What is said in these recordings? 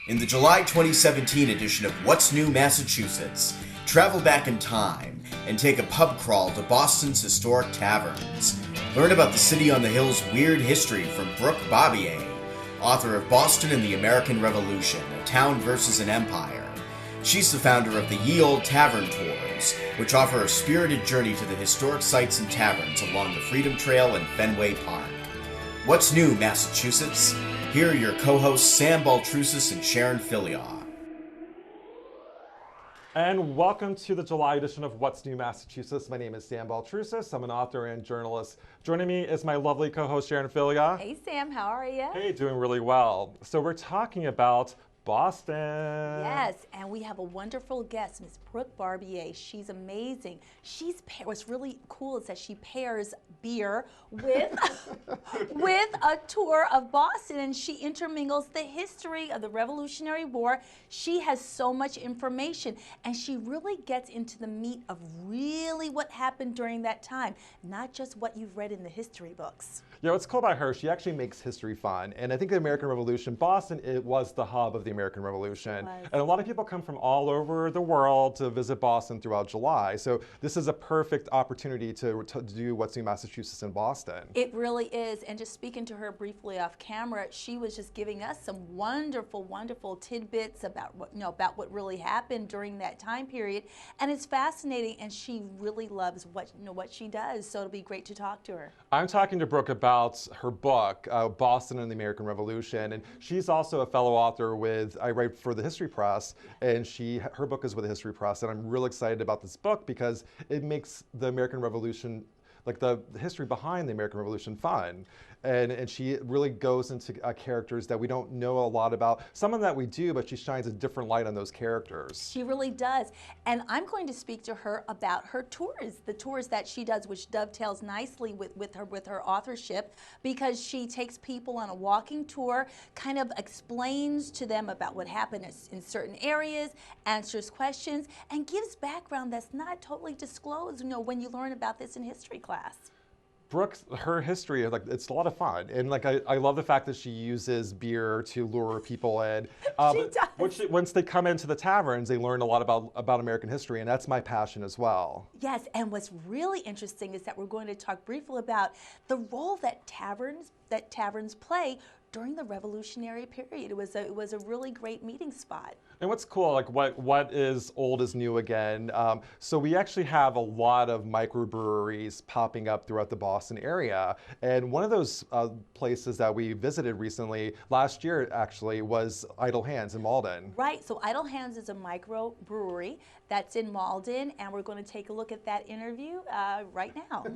In the July 2017 edition of What's New Massachusetts, travel back in time and take a pub crawl to Boston's historic taverns. Learn about the city on the hill's weird history from Brooke Barbier, author of Boston and the American Revolution, A Town versus an Empire. She's the founder of the Ye Olde Tavern Tours, which offer a spirited journey to the historic sites and taverns along the Freedom Trail and Fenway Park. What's New Massachusetts? Here are your co-hosts Sam Baltrusis and Sharon Fillyaw. And welcome to the July edition of What's New Massachusetts. My name is Sam Baltrusis. I'm an author and journalist. Joining me is my lovely co-host Sharon Fillyaw. Hey Sam, how are you? Hey, doing really well. So we're talking about Boston. Yes, and we have a wonderful guest, Miss Brooke Barbier. She's amazing. What's really cool is that she pairs beer with with a tour of Boston, and she intermingles the history of the Revolutionary War. She has so much information, and she really gets into the meat of really what happened during that time, not just what you've read in the history books. Yeah, what's cool about her, she actually makes history fun. And I think the American Revolution, Boston, it was the hub of the American Revolution. And a lot of people come from all over the world to visit Boston throughout July. So this is a perfect opportunity to do What's New Massachusetts in Boston. It really is. And just speaking to her briefly off camera, she was just giving us some wonderful, wonderful tidbits about what really happened during that time period. And it's fascinating, and she really loves what she does. So it'll be great to talk to her. I'm talking to Brooke about her book, Boston and the American Revolution, and she's also a fellow author I write for the History Press, and her book is with the History Press, and I'm real excited about this book because it makes the American Revolution, like the history behind the American Revolution, fun. And she really goes into characters that we don't know a lot about. Some of that we do, but she shines a different light on those characters. She really does. And I'm going to speak to her about her tours, the tours that she does, which dovetails nicely with her authorship, because she takes people on a walking tour, kind of explains to them about what happened in certain areas, answers questions, and gives background that's not totally disclosed, when you learn about this in history class. Brooke, her history, it's a lot of fun. And I love the fact that she uses beer to lure people in. She does. Once they come into the taverns, they learn a lot about American history, and that's my passion as well. Yes, and what's really interesting is that we're going to talk briefly about the role that taverns play during the Revolutionary period. It was a really great meeting spot. And what's cool, what is old is new again. So we actually have a lot of microbreweries popping up throughout the Boston area. And one of those places that we visited recently, last year actually, was Idle Hands in Malden. Right, so Idle Hands is a microbrewery that's in Malden, and we're going to take a look at that interview right now.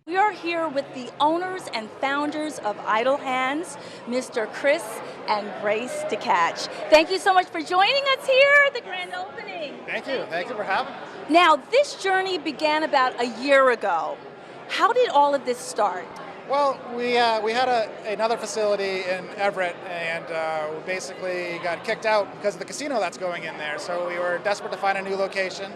We are here with the owners and founders of Idle Hands, Mr. Chris and Grace DeCatch. Thank you so much for joining us here at the grand opening. Thank you for having me. Now, this journey began about a year ago. How did all of this start? Well, we had another facility in Everett, and we basically got kicked out because of the casino that's going in there. So we were desperate to find a new location.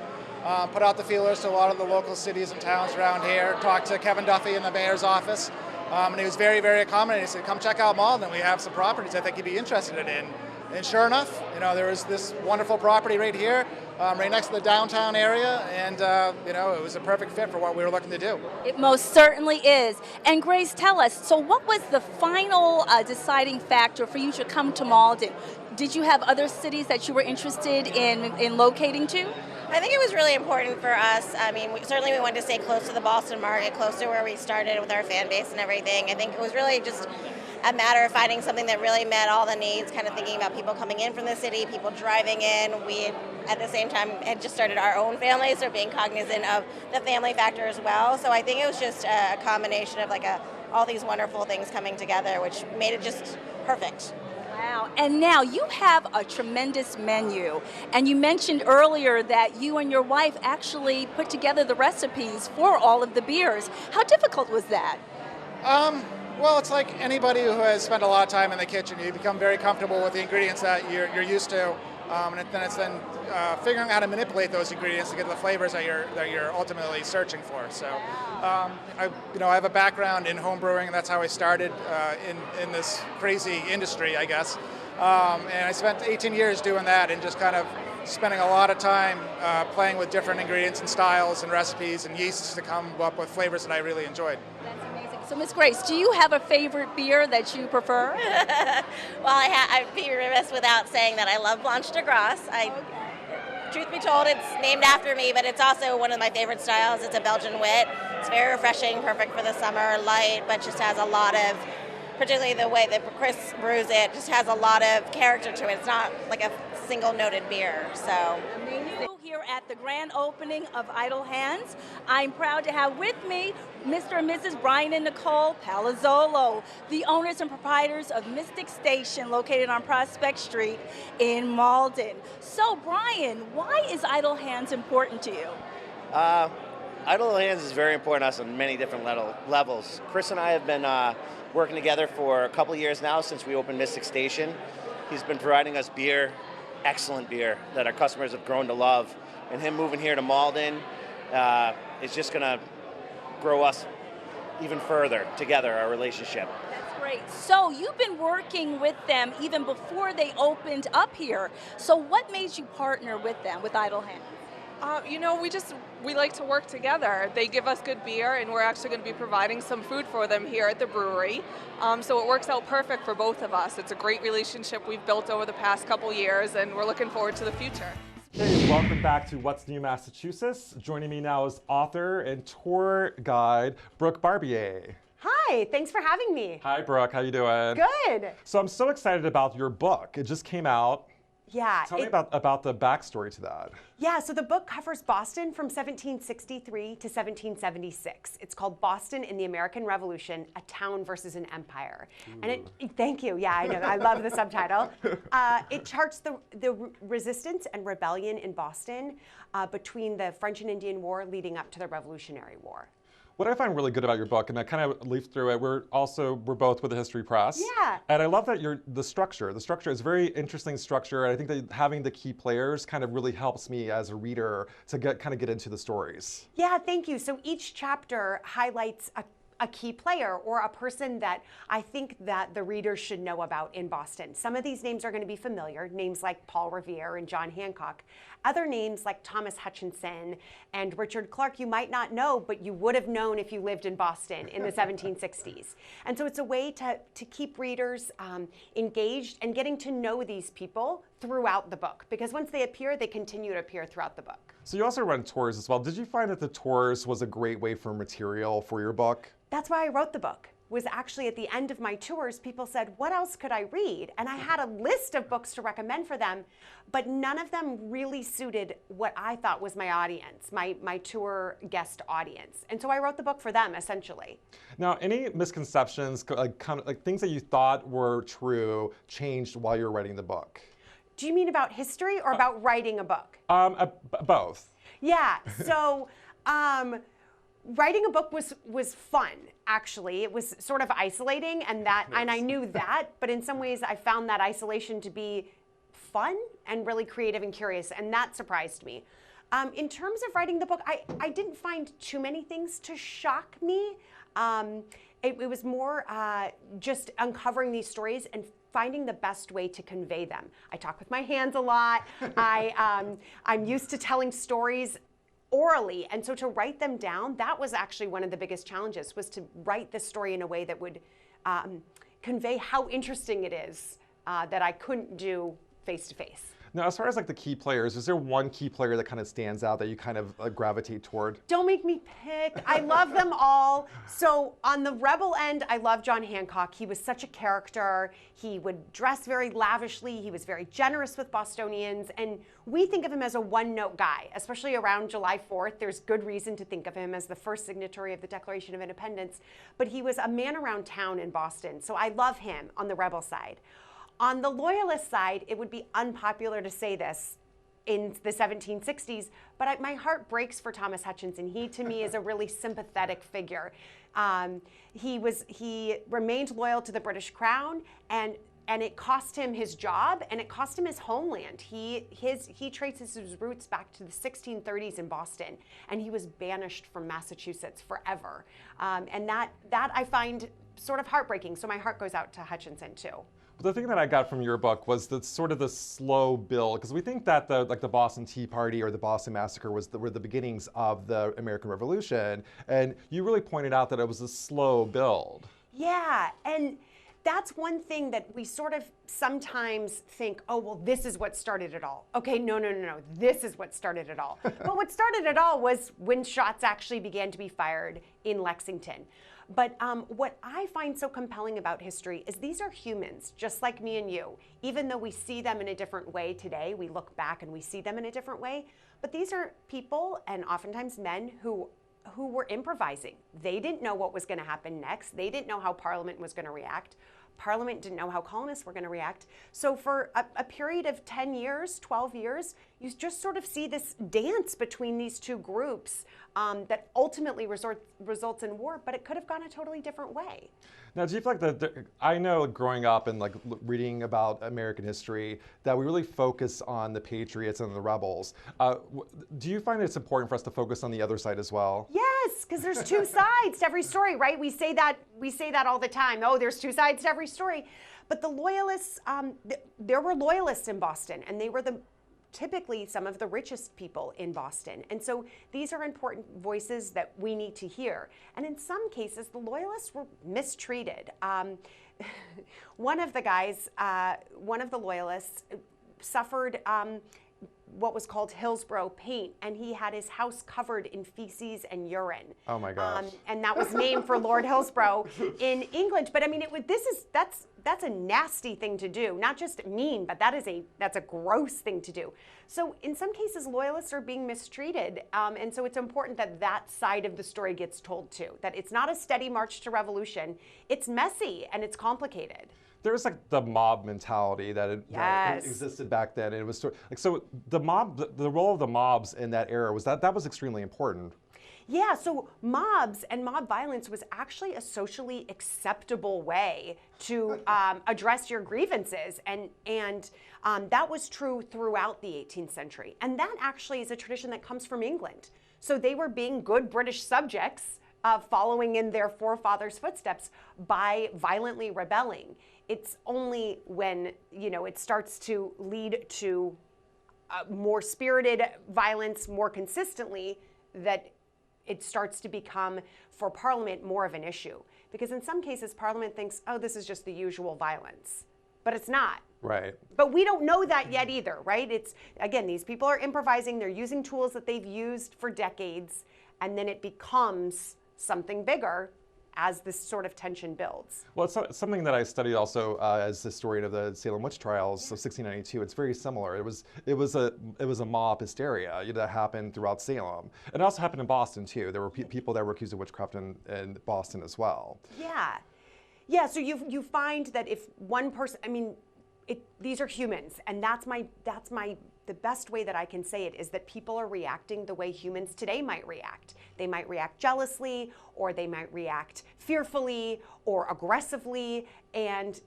Put out the feelers to a lot of the local cities and towns around here, talked to Kevin Duffy in the mayor's office, and he was very, very accommodating. He said, come check out Malden, we have some properties I think you'd be interested in. And sure enough, there was this wonderful property right here, right next to the downtown area, and it was a perfect fit for what we were looking to do. It most certainly is. And Grace, tell us, so what was the final deciding factor for you to come to Malden? Did you have other cities that you were interested in locating to? I think it was really important for us. I mean, certainly we wanted to stay close to the Boston market, close to where we started with our fan base and everything. I think it was really just a matter of finding something that really met all the needs, kind of thinking about people coming in from the city, people driving in. We, at the same time, had just started our own family, so being cognizant of the family factor as well. So I think it was just a combination of all these wonderful things coming together, which made it just perfect. Wow. And now you have a tremendous menu. And you mentioned earlier that you and your wife actually put together the recipes for all of the beers. How difficult was that? Well, it's like anybody who has spent a lot of time in the kitchen. You become very comfortable with the ingredients that you're used to. And then it's figuring out how to manipulate those ingredients to get the flavors that you're ultimately searching for. So, I have a background in home brewing, and that's how I started in this crazy industry, I guess. And I spent 18 years doing that, and just kind of spending a lot of time playing with different ingredients and styles and recipes and yeasts to come up with flavors that I really enjoyed. That's amazing. So, Miss Grace, do you have a favorite beer that you prefer? Well, I'd be remiss without saying that I love Blanche de Grasse. Truth be told, it's named after me, but it's also one of my favorite styles. It's a Belgian wit. It's very refreshing, perfect for the summer, light, but just has a lot of, particularly the way that Chris brews it, just has a lot of character to it. It's not like a single noted beer. So here at the grand opening of Idle Hands, I'm proud to have with me Mr. and Mrs. Brian and Nicole Palazzolo, the owners and proprietors of Mystic Station, located on Prospect Street in Malden. So, Brian, why is Idle Hands important to you? Idle Hands is very important to us on many different levels. Chris and I have been working together for a couple of years now since we opened Mystic Station. He's been providing us beer, excellent beer that our customers have grown to love. And him moving here to Malden is just going to grow us even further together, our relationship. That's great. So you've been working with them even before they opened up here. So what made you partner with them, with Idle Hands? We like to work together. They give us good beer, and we're actually going to be providing some food for them here at the brewery. So it works out perfect for both of us. It's a great relationship we've built over the past couple years, and we're looking forward to the future. Hey, welcome back to What's New Massachusetts. Joining me now is author and tour guide Brooke Barbier. Hi, thanks for having me. Hi, Brooke. How you doing? Good. So I'm so excited about your book. It just came out. Yeah. Tell me about the backstory to that. Yeah, so the book covers Boston from 1763 to 1776. It's called Boston in the American Revolution, A Town versus an Empire. Ooh. And thank you, yeah, I know, I love the subtitle. It charts the resistance and rebellion in Boston between the French and Indian War leading up to the Revolutionary War. What I find really good about your book, and I kind of leafed through it, we're both with the History Press. Yeah. And I love that the structure is a very interesting structure, and I think that having the key players kind of really helps me as a reader to get into the stories. Yeah, thank you. So each chapter highlights a key player or a person that I think that the readers should know about in Boston. Some of these names are going to be familiar, names like Paul Revere and John Hancock. Other names like Thomas Hutchinson and Richard Clark you might not know, but you would have known if you lived in Boston in the 1760s. And so it's a way to keep readers engaged and getting to know these people throughout the book, because once they appear, they continue to appear throughout the book. So you also run tours as well. Did you find that the tours was a great way for material for your book? That's why I wrote the book. Was actually at the end of my tours, people said, what else could I read? And I had a list of books to recommend for them, but none of them really suited what I thought was my audience, my tour guest audience. And so I wrote the book for them, essentially. Now, any misconceptions, like things that you thought were true, changed while you were writing the book? Do you mean about history or about writing a book? Both. Yeah, so writing a book was fun, actually. It was sort of isolating, and I knew that, but in some ways I found that isolation to be fun and really creative and curious, and that surprised me. In terms of writing the book, I didn't find too many things to shock me. It was more just uncovering these stories and finding the best way to convey them. I talk with my hands a lot. I'm used to telling stories orally, and so to write them down, that was actually one of the biggest challenges, was to write the story in a way that would convey how interesting it is that I couldn't do face to face. Now, as far as like the key players, is there one key player that kind of stands out that you kind of gravitate toward? Don't make me pick. I love them all. So on the rebel end, I love John Hancock. He was such a character. He would dress very lavishly. He was very generous with Bostonians. And we think of him as a one-note guy, especially around July 4th. There's good reason to think of him as the first signatory of the Declaration of Independence. But he was a man around town in Boston. So I love him on the rebel side. On the loyalist side, it would be unpopular to say this in the 1760s, but my heart breaks for Thomas Hutchinson. He, to me, is a really sympathetic figure. He remained loyal to the British Crown, and and it cost him his job, and it cost him his homeland. He traces his roots back to the 1630s in Boston, and he was banished from Massachusetts forever. And that I find sort of heartbreaking. So my heart goes out to Hutchinson too. The thing that I got from your book was the sort of the slow build, because we think that the Boston Tea Party or the Boston Massacre were the beginnings of the American Revolution, and you really pointed out that it was a slow build. Yeah, and that's one thing that we sort of sometimes think, oh, well, this is what started it all. Okay, no, this is what started it all. But what started it all was when shots actually began to be fired in Lexington. But what I find so compelling about history is these are humans, just like me and you. Even though we see them in a different way today, we look back and we see them in a different way. But these are people, and oftentimes men, who were improvising. They didn't know what was going to happen next. They didn't know how Parliament was going to react. Parliament didn't know how colonists were going to react. So for a period of 10 years, 12 years, you just sort of see this dance between these two groups that ultimately results in war, but it could have gone a totally different way. Now, do you feel like I know growing up and like reading about American history that we really focus on the patriots and the rebels. Do you find it's important for us to focus on the other side as well? Yes, because there's two sides to every story, right? We say that all the time. Oh, there's two sides to every story. But the loyalists, there were loyalists in Boston, and they were typically some of the richest people in Boston. And so these are important voices that we need to hear. And in some cases, the loyalists were mistreated. One of the loyalists suffered what was called Hillsborough paint, and he had his house covered in feces and urine. Oh my gosh. And that was named for Lord Hillsborough in England. But I mean, that's a nasty thing to do. Not just mean, but that's a gross thing to do. So in some cases, loyalists are being mistreated, and so it's important that side of the story gets told too. That it's not a steady march to revolution. It's messy and it's complicated. There was like the mob mentality that existed back then. And it was so the role of the mobs in that era was that was extremely important. Yeah, so mobs and mob violence was actually a socially acceptable way to address your grievances, and that was true throughout the 18th century. And that actually is a tradition that comes from England. So they were being good British subjects, following in their forefathers' footsteps by violently rebelling. It's only when it starts to lead to more spirited violence more consistently that it starts to become, for Parliament, more of an issue. Because in some cases, Parliament thinks, oh, this is just the usual violence. But it's not. Right. But we don't know that yet either, right? It's, again, these people are improvising. They're using tools that they've used for decades. And then it becomes something bigger as this sort of tension builds. Well, it's something that I studied also as historian of the Salem witch trials of 1692. It's very similar. It was a mob hysteria that happened throughout Salem. It also happened in Boston too. There were people that were accused of witchcraft in Boston as well. Yeah. So you find that if one person, I mean, these are humans, and the best way that I can say it is that people are reacting the way humans today might react. They might react jealously, or they might react fearfully or aggressively, and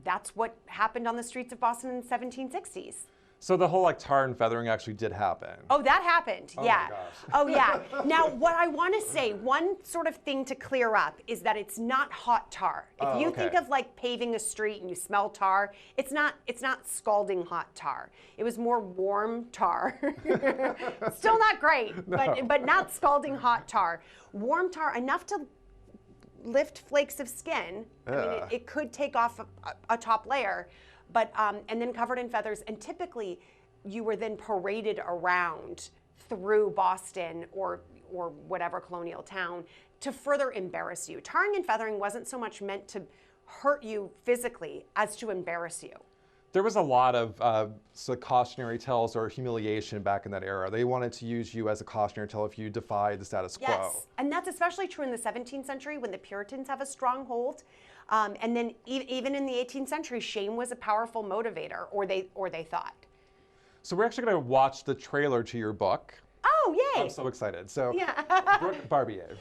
that's what happened on the streets of Boston in the 1760s. So the whole tar and feathering actually did happen. Oh, that happened. Oh yeah. My gosh. Oh yeah. Now, what I want to say, one sort of thing to clear up is that it's not hot tar. If you think of like paving a street and you smell tar, it's not scalding hot tar. It was more warm tar. Still not great, but not scalding hot tar. Warm tar, enough to lift flakes of skin. I mean, it could take off a top layer. But and then covered in feathers, and typically you were then paraded around through Boston or whatever colonial town to further embarrass you. Tarring and feathering wasn't so much meant to hurt you physically as to embarrass you. There was a lot of cautionary tales or humiliation back in that era. They wanted to use you as a cautionary tale if you defied the status quo. Yes, and that's especially true in the 17th century when the Puritans have a strong hold. And then even in the 18th century, shame was a powerful motivator, or they thought. So we're actually going to watch the trailer to your book. Oh, yay! I'm so excited. So, yeah. Brooke Barbier.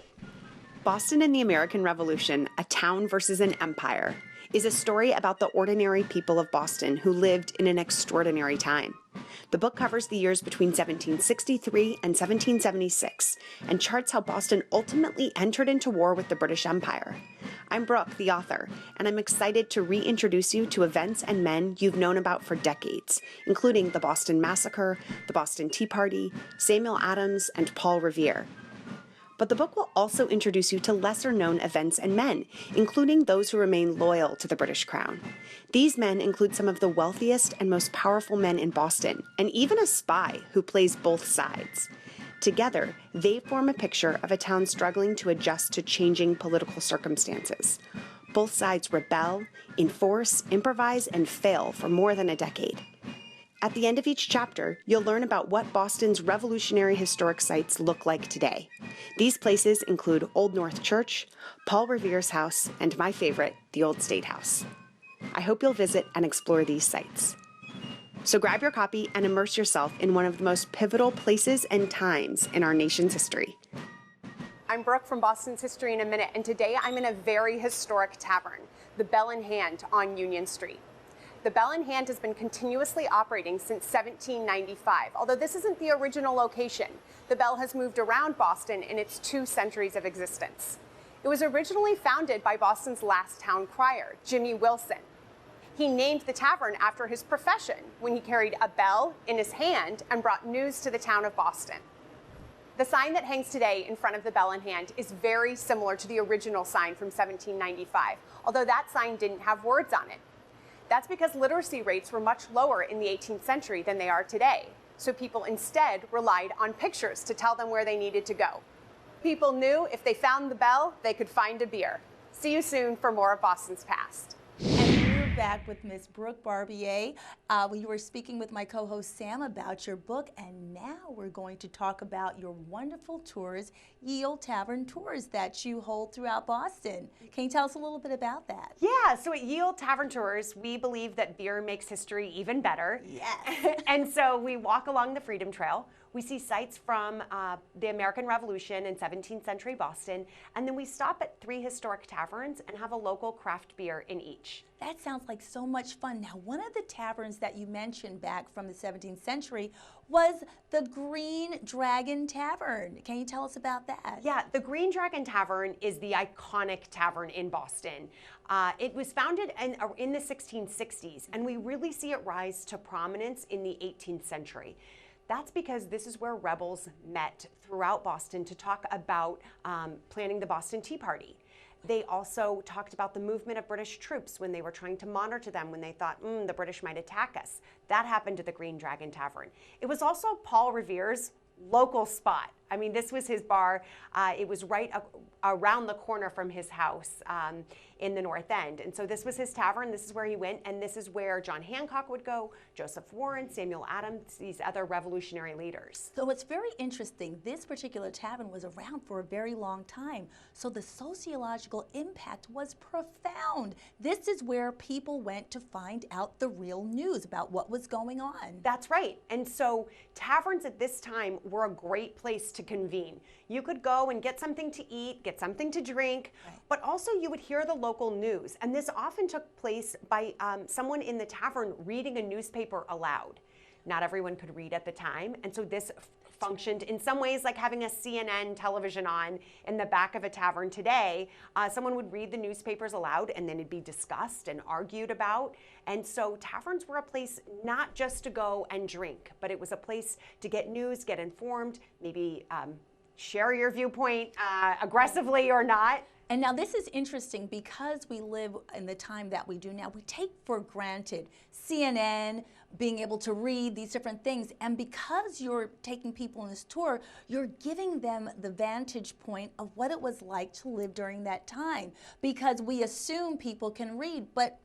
Boston in the American Revolution, a town versus an empire. is a story about the ordinary people of Boston who lived in an extraordinary time. The book covers the years between 1763 and 1776 and charts how Boston ultimately entered into war with the British Empire. I'm Brooke, the author, and I'm excited to reintroduce you to events and men you've known about for decades, including the Boston Massacre, the Boston Tea Party, Samuel Adams, and Paul Revere. But the book will also introduce you to lesser-known events and men, including those who remain loyal to the British Crown. These men include some of the wealthiest and most powerful men in Boston, and even a spy who plays both sides. Together, they form a picture of a town struggling to adjust to changing political circumstances. Both sides rebel, enforce, improvise, and fail for more than a decade. At the end of each chapter, you'll learn about what Boston's revolutionary historic sites look like today. These places include Old North Church, Paul Revere's house, and my favorite, the Old State House. I hope you'll visit and explore these sites. So grab your copy and immerse yourself in one of the most pivotal places and times in our nation's history. I'm Brooke from Boston's History in a Minute, and today I'm in a very historic tavern, the Bell in Hand on Union Street. The Bell in Hand has been continuously operating since 1795, although this isn't the original location. The Bell has moved around Boston in its 2 centuries of existence. It was originally founded by Boston's last town crier, Jimmy Wilson. He named the tavern after his profession when he carried a bell in his hand and brought news to the town of Boston. The sign that hangs today in front of the Bell in Hand is very similar to the original sign from 1795, although that sign didn't have words on it. That's because literacy rates were much lower in the 18th century than they are today, so people instead relied on pictures to tell them where they needed to go. People knew if they found the bell, they could find a beer. See you soon for more of Boston's past. And we're back with Miss Brooke Barbier. We were speaking with my co-host Sam about your book, and now we're going to talk about your wonderful tours, Ye Olde Tavern Tours, that you hold throughout Boston. Can you tell us a little bit about that? Yeah, so at Ye Olde Tavern Tours, we believe that beer makes history even better. Yes. And so we walk along the Freedom Trail. We see sites from the American Revolution in 17th century Boston, and then we stop at 3 historic taverns and have a local craft beer in each. That sounds like so much fun. Now, one of the taverns that you mentioned back from the 17th century was the Green Dragon Tavern. Can you tell us about that? Yeah, the Green Dragon Tavern is the iconic tavern in Boston. It was founded in the 1660s, and we really see it rise to prominence in the 18th century. That's because this is where rebels met throughout Boston to talk about planning the Boston Tea Party. They also talked about the movement of British troops when they were trying to monitor them when they thought, the British might attack us. That happened at the Green Dragon Tavern. It was also Paul Revere's local spot. I mean, this was his bar. It was right around the corner from his house in the North End. And so this was his tavern. This is where he went. And this is where John Hancock would go, Joseph Warren, Samuel Adams, these other revolutionary leaders. So it's very interesting. This particular tavern was around for a very long time. So the sociological impact was profound. This is where people went to find out the real news about what was going on. That's right. And so taverns at this time were a great place to convene. You could go and get something to eat, get something to drink, right, but also you would hear the local news. And this often took place by someone in the tavern reading a newspaper aloud. Not everyone could read at the time, and so this functioned in some ways like having a CNN television on in the back of a tavern today. Someone would read the newspapers aloud, and then it'd be discussed and argued about. And so taverns were a place not just to go and drink, but it was a place to get news, get informed, maybe share your viewpoint aggressively or not. And now this is interesting because we live in the time that we do now. We take for granted CNN, being able to read these different things. And because you're taking people on this tour, you're giving them the vantage point of what it was like to live during that time. Because we assume people can read, but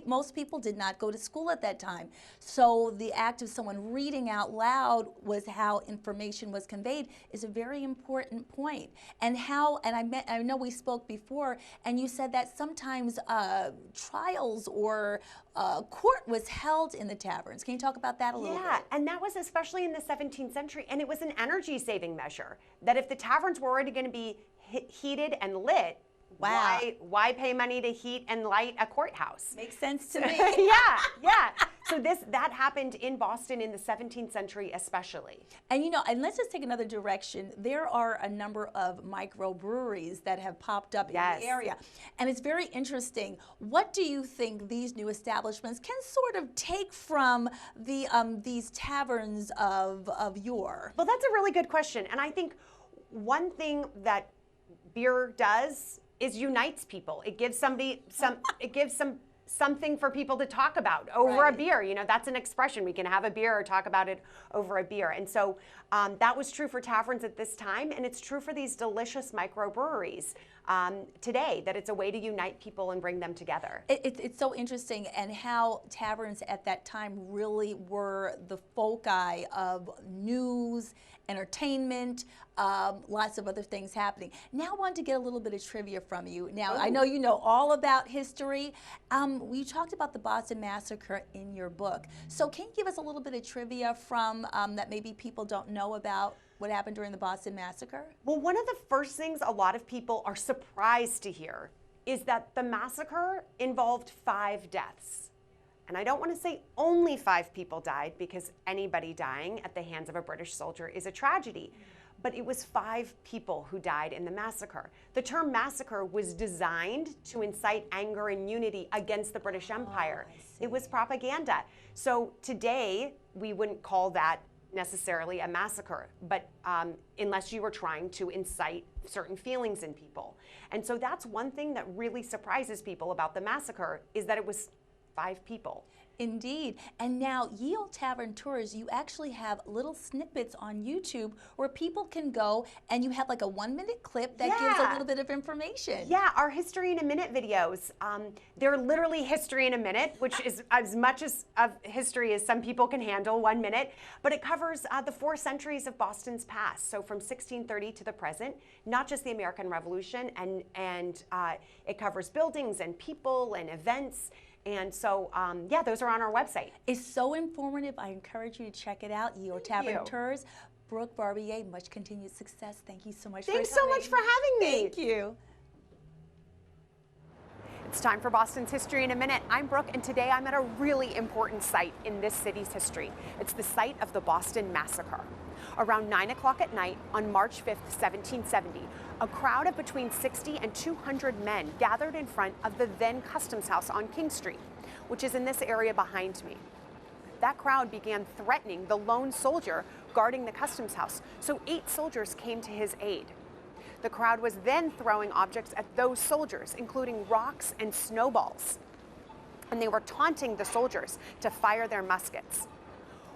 most people did not go to school at that time. So the act of someone reading out loud was how information was conveyed is a very important point. And I know we spoke before, and you said that sometimes trials or court was held in the taverns. Can you talk about that a little bit? Yeah, and that was especially in the 17th century, and it was an energy saving measure, that if the taverns were already going to be heated and lit, Wow. Why pay money to heat and light a courthouse? Makes sense to me. Yeah. So that happened in Boston in the 17th century especially. And and let's just take another direction. There are a number of microbreweries that have popped up in the area. And it's very interesting. What do you think these new establishments can sort of take from these taverns of yore? Well, that's a really good question. And I think one thing that beer does is unites people. It gives something for people to talk about over a beer. That's an expression. We can have a beer or talk about it over a beer. And so that was true for taverns at this time, and it's true for these delicious microbreweries today, that it's a way to unite people and bring them together. It's so interesting, and how taverns at that time really were the foci of news, entertainment, lots of other things happening. Now I want to get a little bit of trivia from you. Now, I know you know all about history. We talked about the Boston Massacre in your book. So can you give us a little bit of trivia from that maybe people don't know about what happened during the Boston Massacre? Well, one of the first things a lot of people are surprised to hear is that the massacre involved 5 deaths. And I don't want to say only 5 people died, because anybody dying at the hands of a British soldier is a tragedy. But it was 5 people who died in the massacre. The term massacre was designed to incite anger and unity against the British Empire. It was propaganda. So today, we wouldn't call that necessarily a massacre, but unless you were trying to incite certain feelings in people. And so that's one thing that really surprises people about the massacre, is that it was 5 people. Indeed. And now, Ye Olde Tavern Tours, you actually have little snippets on YouTube where people can go, and you have like a 1-minute clip that gives a little bit of information. Yeah, our History in a Minute videos. They're literally history in a minute, which is as much of history as some people can handle, 1 minute. But it covers the 4 centuries of Boston's past. So from 1630 to the present, not just the American Revolution, and it covers buildings and people and events. And so, those are on our website. It's so informative. I encourage you to check it out, Ye Olde Tavern Tours. Brooke Barbier, much continued success. Thank you so much for coming. Thanks so much for having me. Thank you. It's time for Boston's History in a Minute. I'm Brooke, and today I'm at a really important site in this city's history. It's the site of the Boston Massacre. Around 9 o'clock at night on March 5th, 1770, a crowd of between 60 and 200 men gathered in front of the then Customs House on King Street, which is in this area behind me. That crowd began threatening the lone soldier guarding the Customs House, so 8 soldiers came to his aid. The crowd was then throwing objects at those soldiers, including rocks and snowballs. And they were taunting the soldiers to fire their muskets.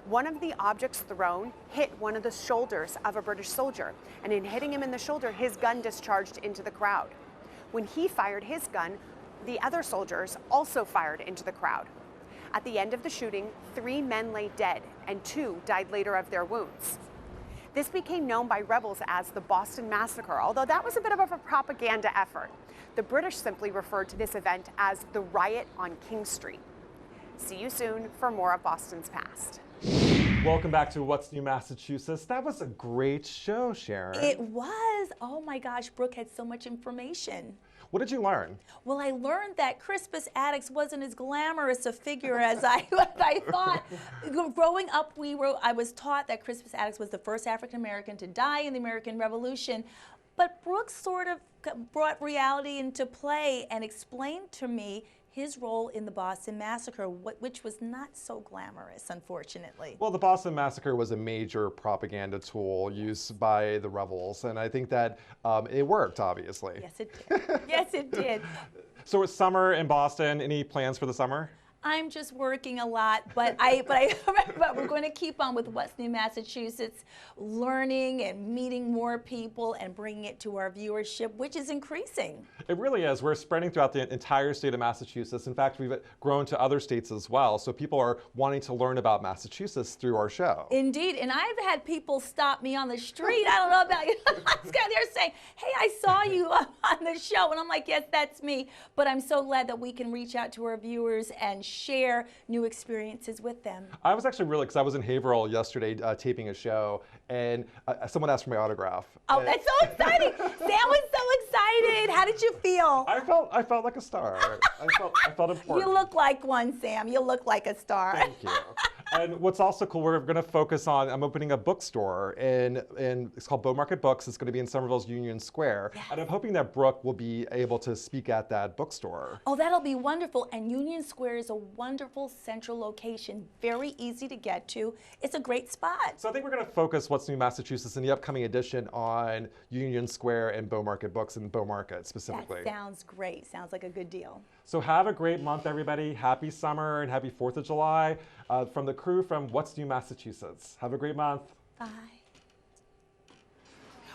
One of the objects thrown hit one of the shoulders of a British soldier, and in hitting him in the shoulder, his gun discharged into the crowd. When he fired his gun, the other soldiers also fired into the crowd. At the end of the shooting, 3 men lay dead, and 2 died later of their wounds. This became known by rebels as the Boston Massacre, although that was a bit of a propaganda effort. The British simply referred to this event as the riot on King Street. See you soon for more of Boston's past. Welcome back to What's New Massachusetts. That was a great show, Sharon. It was. Oh my gosh, Brooke had so much information. What did you learn? Well, I learned that Crispus Attucks wasn't as glamorous a figure as I thought. Growing up, I was taught that Crispus Attucks was the first African American to die in the American Revolution. But Brooke sort of brought reality into play and explained to me his role in the Boston Massacre, which was not so glamorous, unfortunately. Well, the Boston Massacre was a major propaganda tool used by the rebels, and I think that it worked, obviously. Yes, it did. Yes, it did. So it's summer in Boston. Any plans for the summer? I'm just working a lot, but we're going to keep on with What's New Massachusetts, learning and meeting more people and bringing it to our viewership, which is increasing. It really is. We're spreading throughout the entire state of Massachusetts. In fact, we've grown to other states as well. So people are wanting to learn about Massachusetts through our show. Indeed, and I've had people stop me on the street. I don't know about you. They're saying, "Hey, I saw you on the show," and I'm like, "Yes, that's me." But I'm so glad that we can reach out to our viewers and share new experiences with them. I was actually really, because I was in Haverhill yesterday taping a show, and someone asked for my autograph. Oh, that's so exciting. Sam was so excited. How How did you feel? I felt like a star. I felt important. You look like one, Sam. You look like a star. Thank you. And what's also cool, we're going to focus on, I'm opening a bookstore in it's called Beaumarket Books. It's going to be in Somerville's Union Square. Yes. And I'm hoping that Brooke will be able to speak at that bookstore. Oh, that'll be wonderful. And Union Square is a wonderful central location, very easy to get to. It's a great spot. So I think we're going to focus What's New Massachusetts in the upcoming edition on Union Square and Beaumarket Books in Beaumarket specifically. That sounds great. Sounds like a good deal. So have a great month, everybody. Happy summer and happy 4th of July from the crew from What's New Massachusetts. Have a great month. Bye.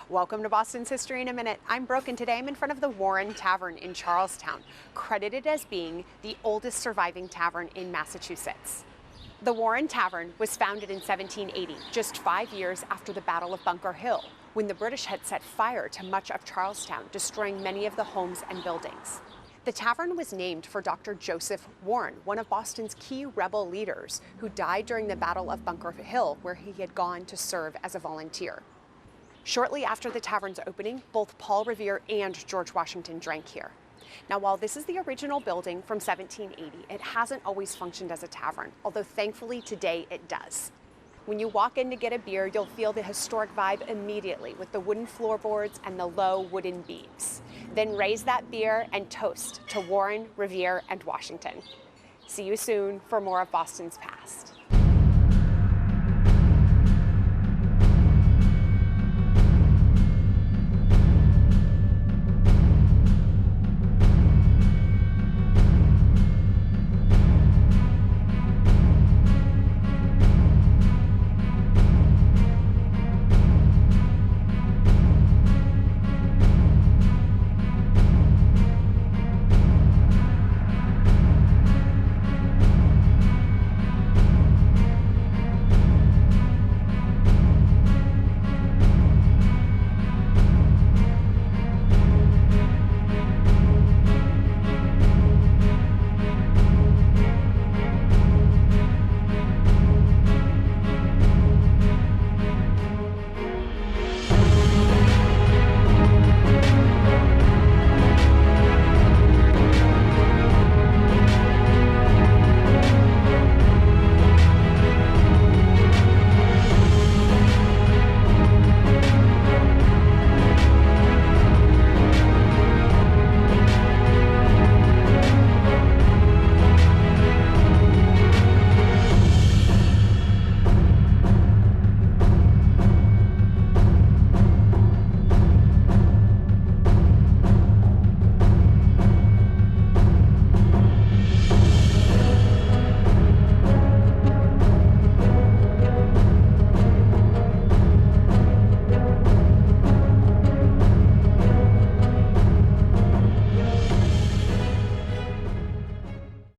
Welcome to Boston's History in a Minute. I'm Brooke, and today I'm in front of the Warren Tavern in Charlestown, credited as being the oldest surviving tavern in Massachusetts. The Warren Tavern was founded in 1780, just 5 years after the Battle of Bunker Hill, when the British had set fire to much of Charlestown, destroying many of the homes and buildings. The tavern was named for Dr. Joseph Warren, one of Boston's key rebel leaders who died during the Battle of Bunker Hill, where he had gone to serve as a volunteer. Shortly after the tavern's opening, both Paul Revere and George Washington drank here. Now, while this is the original building from 1780, it hasn't always functioned as a tavern, although thankfully today it does. When you walk in to get a beer, you'll feel the historic vibe immediately with the wooden floorboards and the low wooden beams. Then raise that beer and toast to Warren, Revere, and Washington. See you soon for more of Boston's past.